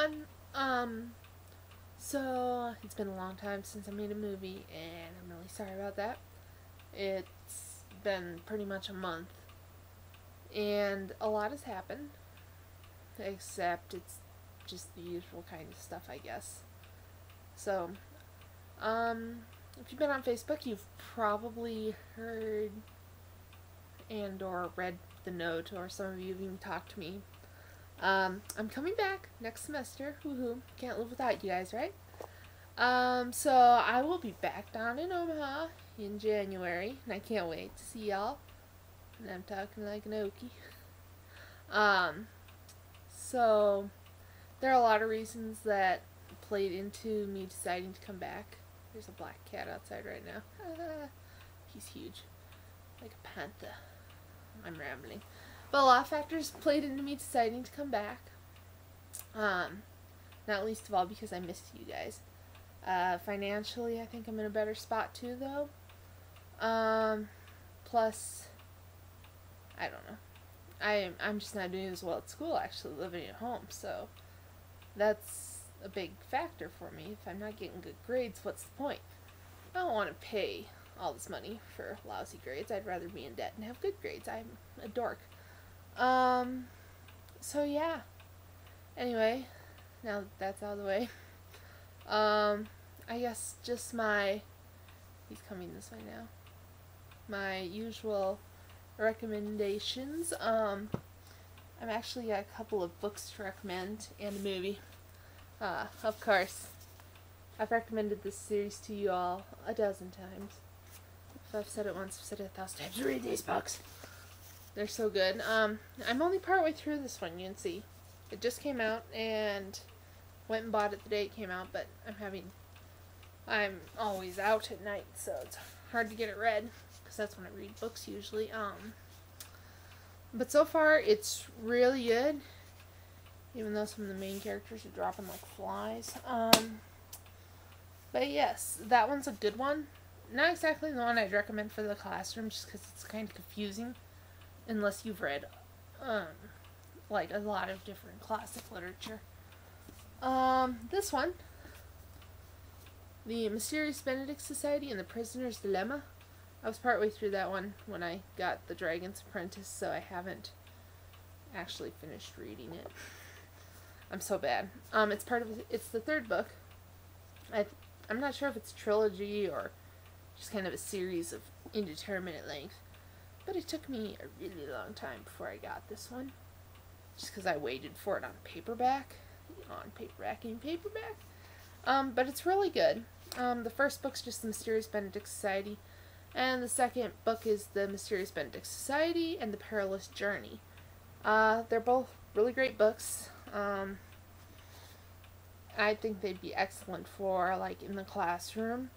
everyone. So it's been a long time since I made a movie, and I'm really sorry about that. It's been pretty much a month, and a lot has happened, except it's just the usual kind of stuff, I guess. So, um, if you've been on Facebook, you've probably heard and or read the note, or some of you have even talked to me. I'm coming back next semester. Woohoo! Can't live without you guys, right? So I will be back down in Omaha in January, and I can't wait to see y'all. And I'm talking like an Okie. Um, so there are a lot of reasons that played into me deciding to come back. There's a black cat outside right now. He's huge, like a panther. I'm rambling. But a lot of factors played into me deciding to come back. Not least of all because I missed you guys. Financially, I think I'm in a better spot too, though. Plus, I don't know. I'm just not doing as well at school, actually, living at home, so that's a big factor for me. If I'm not getting good grades, what's the point? I don't want to pay all this money for lousy grades. I'd rather be in debt and have good grades. I'm a dork. So yeah. Anyway, now that that's out of the way, I guess just he's coming this way now. My usual recommendations. I'm actually got a couple of books to recommend and a movie. Of course, I've recommended this series to you all a dozen times. If I've said it once, I've said it 1,000 times. Read these books. They're so good. I'm only partway through this one, you can see. It just came out, and went and bought it the day it came out, but I'm always out at night, so it's hard to get it read, because that's when I read books usually. But so far, it's really good, even though some of the main characters are dropping like flies. But yes, that one's a good one. Not exactly the one I'd recommend for the classroom, just because it's kind of confusing, unless you've read, like, a lot of different classic literature. This one, The Mysterious Benedict Society and the Prisoner's Dilemma. I was partway through that one when I got The Dragon's Apprentice, so I haven't actually finished reading it. I'm so bad. It's the third book. I'm not sure if it's a trilogy or just kind of a series of indeterminate length, but it took me a really long time before I got this one, just because I waited for it on paperback. But it's really good. The first book's just The Mysterious Benedict Society, and the second book is The Mysterious Benedict Society and the Perilous Journey. They're both really great books. I think they'd be excellent for, like, in the classroom.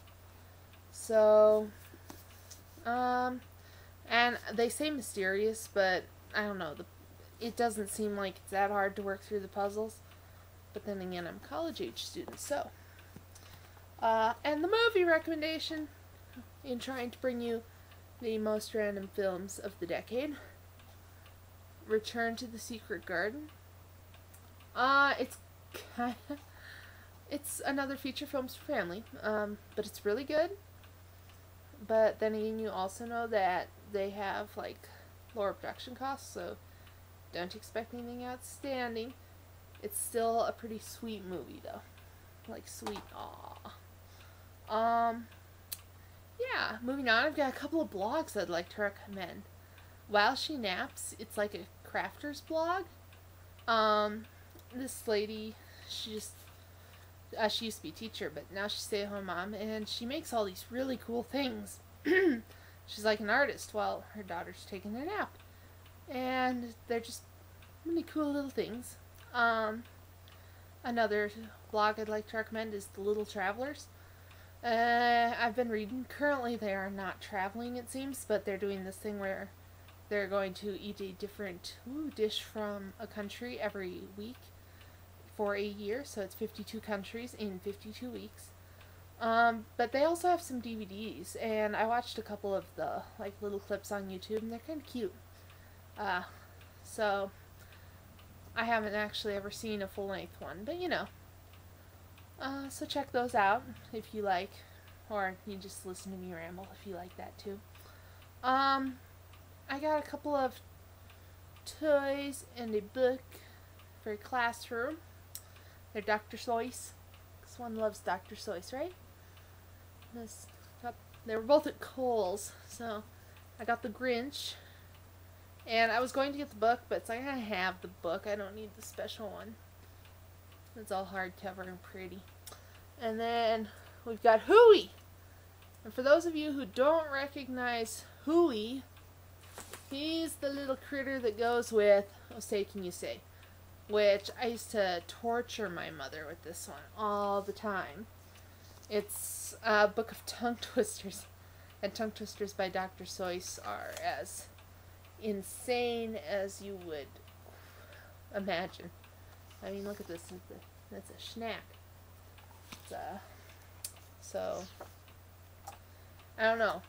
So, and they say mysterious, but I don't know, it doesn't seem like it's that hard to work through the puzzles. But then again, I'm a college-age student, so. And the movie recommendation, in trying to bring you the most random films of the decade. Return to the Secret Garden. It's another feature films for family, but it's really good. But then again, you also know that they have, like, lower production costs, so don't expect anything outstanding. It's still a pretty sweet movie, though. Like, sweet, aww. Yeah, moving on, I've got a couple of blogs I'd like to recommend. While She Naps, it's like a crafter's blog. This lady, she used to be a teacher, but now she's a stay-at-home mom, and she makes all these really cool things. She's like an artist while her daughter's taking a nap. And they're just really cool little things. Another blog I'd like to recommend is The Little Travelers. I've been reading. Currently they are not traveling, it seems, but they're doing this thing where they're going to eat a different dish from a country every week for a year, so it's 52 countries in 52 weeks. But they also have some DVDs, and I watched a couple of the, like, little clips on YouTube, and they're kind of cute. So I haven't actually ever seen a full-length one, but you know. So check those out if you like, or you just listen to me ramble if you like that too. I got a couple of toys and a book for a classroom. They're Dr. Seuss. This one loves Dr. Seuss, right? They were both at Kohl's, so I got the Grinch. And I was going to get the book, but it's like I have the book. I don't need the special one. It's all hardcover and pretty. And then we've got Huey. And for those of you who don't recognize Huey, he's the little critter that goes with "Oh Say Can You Say," which I used to torture my mother with this one all the time. It's a book of tongue twisters, and tongue twisters by Dr. Seuss are as insane as you would imagine. I mean, look at this. That's a snack. So, I don't know.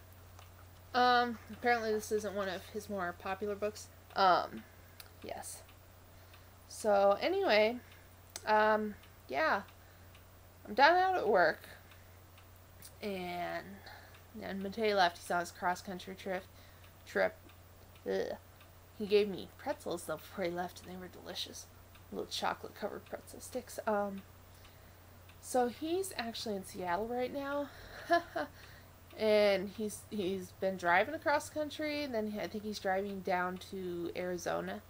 Apparently this isn't one of his more popular books. Yes. So, anyway, yeah. I'm done out at work. And Matei left. He's on his cross-country trip. Ugh. He gave me pretzels, though, before he left, and they were delicious. Little chocolate-covered pretzel sticks. So he's actually in Seattle right now. And he's been driving across country, and then I think he's driving down to Arizona.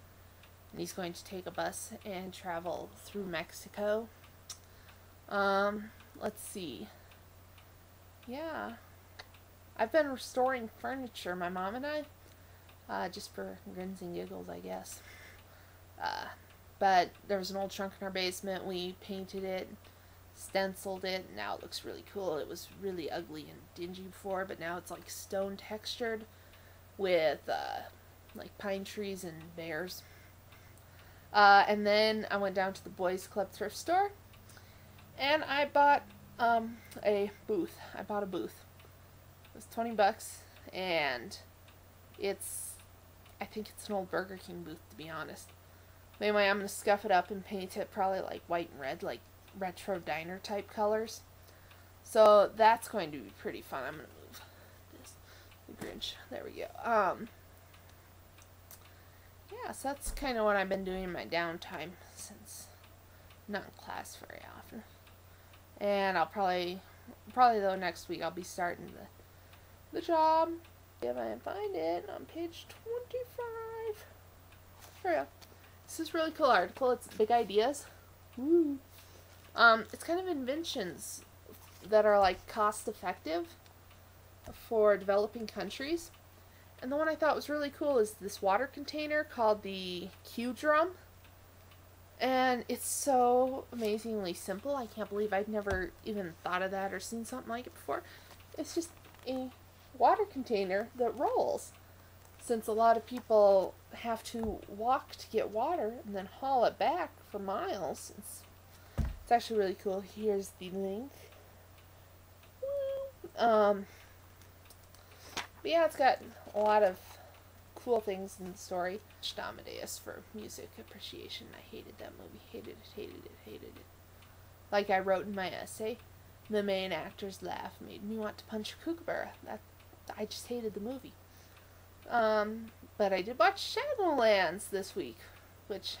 And he's going to take a bus and travel through Mexico. Let's see. Yeah. I've been restoring furniture, my mom and I. Just for grins and giggles, I guess. But there was an old trunk in our basement. We painted it, stenciled it, and now it looks really cool. It was really ugly and dingy before, but now it's like stone textured with like pine trees and bears. And then I went down to the Boys Club thrift store, and I bought a booth. I bought a booth. It was $20, and I think it's an old Burger King booth, to be honest. But anyway, I'm going to scuff it up and paint it probably like white and red, like retro diner type colors. So that's going to be pretty fun. I'm going to move this, the Grinch. There we go. Yeah, so that's kind of what I've been doing in my downtime, since I'm not in class very often. And I'll probably though next week I'll be starting the job. If I can find it on page 25. There we go. This is a really cool article. It's big ideas. Woo. It's kind of inventions that are like cost effective for developing countries. And the one I thought was really cool is this water container called the Q-Drum. And it's so amazingly simple. I can't believe I'd never even thought of that or seen something like it before. It's just a water container that rolls. Since a lot of people have to walk to get water and then haul it back for miles. It's actually really cool. Here's the link. But yeah, it's got a lot of cool things in the story. Amadeus for music appreciation. I hated that movie. Hated it. Like I wrote in my essay, the main actor's laugh made me want to punch a kookaburra. I just hated the movie. But I did watch Shadowlands this week, which,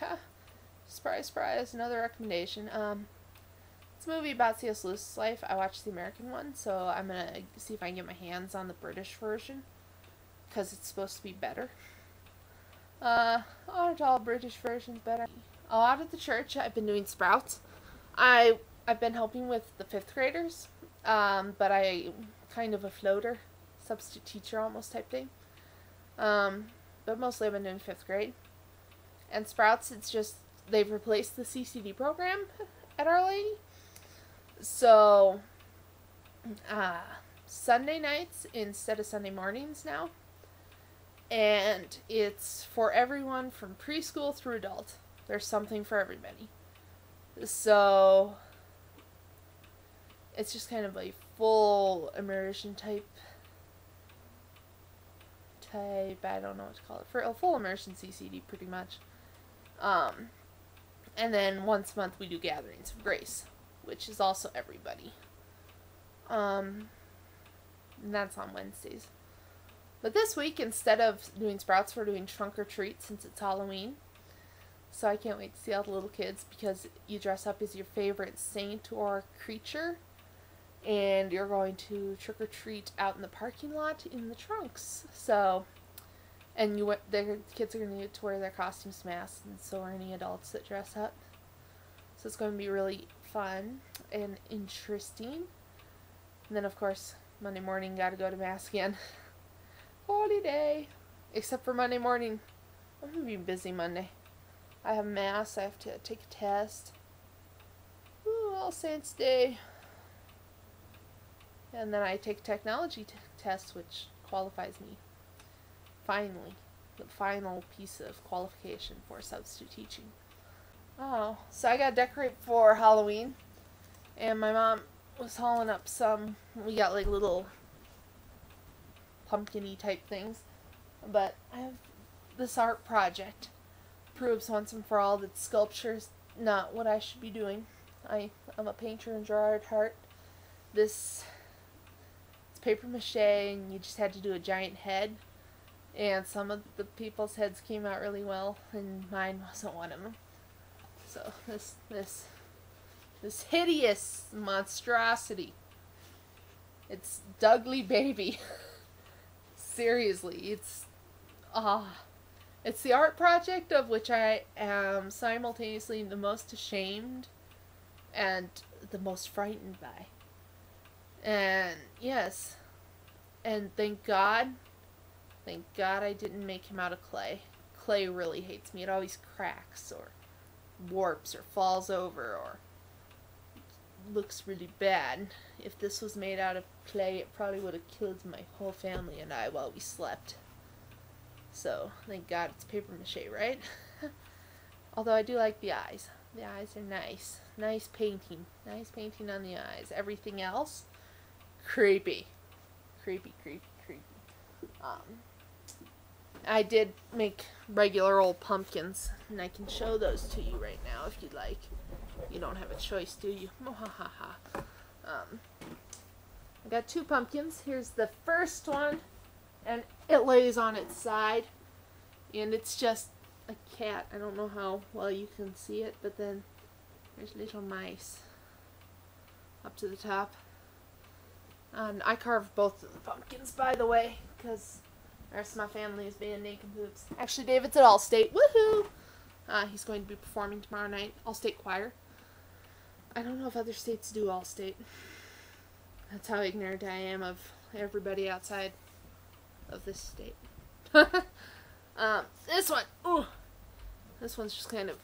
surprise, surprise, another recommendation. It's a movie about C.S. Lewis's life. I watched the American one, so I'm gonna see if I can get my hands on the British version, because it's supposed to be better. Aren't all British versions better? Out of the church, I've been doing Sprouts. I've been helping with the 5th graders, but I'm kind of a floater, substitute teacher almost type thing. But mostly I've been doing 5th grade. And Sprouts, it's just, they've replaced the CCD program at Our Lady. So, Sunday nights instead of Sunday mornings now. And it's for everyone from preschool through adult. There's something for everybody. So, it's just kind of a full immersion type, I don't know what to call it, for a full immersion CCD pretty much. And then once a month we do gatherings of grace, which is also everybody. And that's on Wednesdays. But this week, instead of doing sprouts, we're doing trunk or treat since it's Halloween. So I can't wait to see all the little kids, because you dress up as your favorite saint or creature, and you're going to trick or treat out in the parking lot in the trunks. So, and the kids are going to get to wear their costumes, masks, and so are any adults that dress up. So it's going to be really fun and interesting. And then, of course, Monday morning, got to go to Mass again. Holy day. Except for Monday morning. I'm going to be busy Monday. I have Mass. I have to take a test. Ooh, All Saints Day. And then I take a technology test, which qualifies me. Finally. The final piece of qualification for substitute teaching. Oh, so I got to decorate for Halloween. And my mom was hauling up some, we got like little pumpkin-y type things. But I have this art project. Proves once and for all that sculpture's not what I should be doing. I'm a painter and drawer at heart. It's paper mache, and you just had to do a giant head. And some of the people's heads came out really well, and mine wasn't one of them. So this hideous monstrosity. It's Dugly Baby. Seriously, it's the art project of which I am simultaneously the most ashamed and the most frightened by. And yes, and thank God I didn't make him out of clay. Clay really hates me. It always cracks or warps or falls over or looks really bad. If this was made out of clay, it probably would have killed my whole family and I while we slept. So, thank God it's paper mache, right? Although I do like the eyes. The eyes are nice. Nice painting. Nice painting on the eyes. Everything else, creepy. Creepy. I did make regular old pumpkins, and I can show those to you right now if you'd like. You don't have a choice, do you? I got 2 pumpkins. Here's the first one, and it lays on its side, and it's just a cat. I don't know how well you can see it, but then there's little mice up to the top. And I carved both of the pumpkins, by the way, because the rest of my family is being nincompoops. Actually, David's at Allstate. Woohoo! He's going to be performing tomorrow night. Allstate Choir. I don't know if other states do Allstate. That's how ignorant I am of everybody outside of this state. This one. Ooh. This one's just kind of,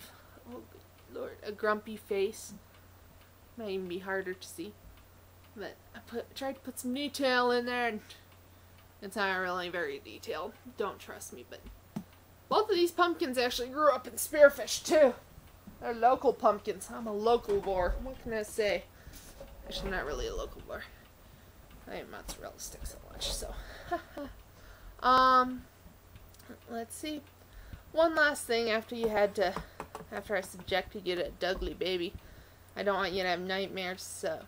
oh good Lord, a grumpy face. Might even be harder to see. But I tried to put some detail in there, and it's not really very detailed. Don't trust me, but both of these pumpkins actually grew up in Spearfish, too. They're local pumpkins. I'm a local boar. What can I say? Actually, I'm not really a local boar. I eat mozzarella sticks so much, so. Let's see. One last thing after I subjected you to Dugly Baby. I don't want you to have nightmares, so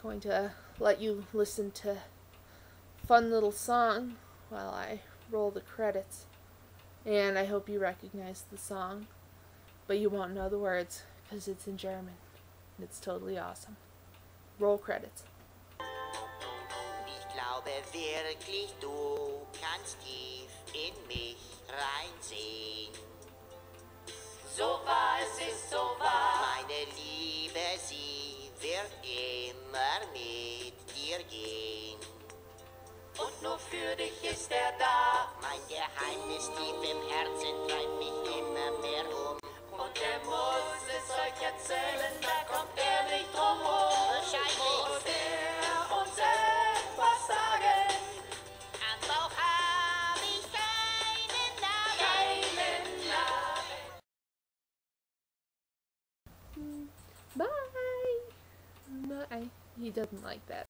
going to let you listen to a fun little song while I roll the credits. And I hope you recognize the song, but you won't know the words because it's in German. And it's totally awesome. Roll credits. Ich glaube wirklich, du kannst tief in mich reinsehen. So wahr, es ist so wahr. Meine Liebe, sie wird immer mit dir gehen. Und nur für dich ist da. Mein Geheimnis tief im Herzen treibt mich immer mehr um. Und muss es euch erzählen, da kommt nicht drum rum. Wahrscheinlich muss uns etwas sagen. Am Bauch hab ich keinen Namen. Bye. Bye. He doesn't like that.